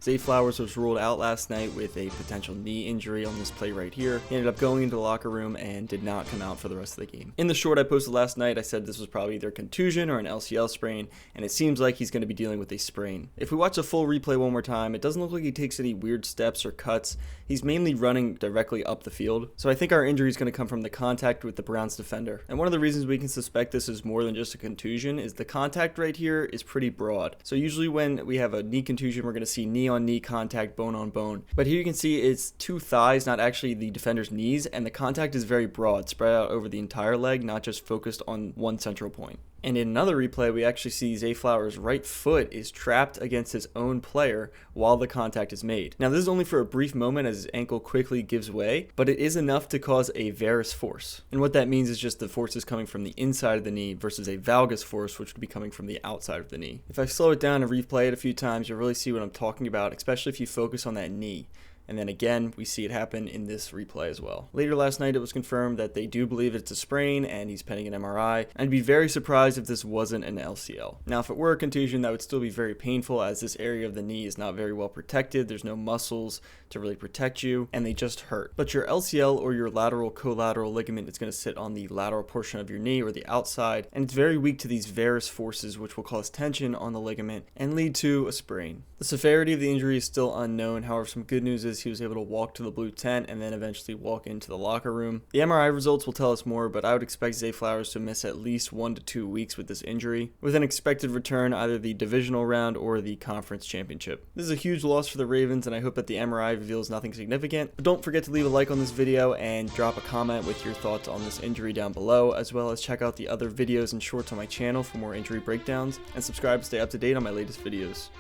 Zay Flowers was ruled out last night with a potential knee injury on this play right here. He ended up going into the locker room and did not come out for the rest of the game. In the short I posted last night, I said this was probably either a contusion or an LCL sprain, and it seems like he's going to be dealing with a sprain. If we watch a full replay one more time, it doesn't look like he takes any weird steps or cuts. He's mainly running directly up the field. So I think our injury is going to come from the contact with the Browns defender. And one of the reasons we can suspect this is more than just a contusion is the contact right here is pretty broad. So usually when we have a knee contusion, we're going to see knee on knee contact, bone on bone. But here you can see it's two thighs, not actually the defender's knees, and the contact is very broad, spread out over the entire leg, not just focused on one central point. And in another replay, we actually see Zay Flowers' right foot is trapped against his own player while the contact is made. Now, this is only for a brief moment as his ankle quickly gives way, but it is enough to cause a varus force. And what that means is just the force is coming from the inside of the knee versus a valgus force, which would be coming from the outside of the knee. If I slow it down and replay it a few times, you'll really see what I'm talking about, especially if you focus on that knee. And then again, we see it happen in this replay as well. Later last night, it was confirmed that they do believe it's a sprain and he's pending an MRI. I'd be very surprised if this wasn't an LCL. Now, if it were a contusion, that would still be very painful as this area of the knee is not very well protected. There's no muscles to really protect you, and they just hurt. But your LCL or your lateral collateral ligament is going to sit on the lateral portion of your knee or the outside, and it's very weak to these varus forces, which will cause tension on the ligament and lead to a sprain. The severity of the injury is still unknown. However, some good news is he was able to walk to the blue tent and then eventually walk into the locker room. The MRI results will tell us more, but I would expect Zay Flowers to miss at least 1 to 2 weeks with this injury, with an expected return either the divisional round or the conference championship. This is a huge loss for the Ravens, and I hope that the MRI reveals nothing significant. But don't forget to leave a like on this video and drop a comment with your thoughts on this injury down below, as well as check out the other videos and shorts on my channel for more injury breakdowns, and subscribe to stay up to date on my latest videos.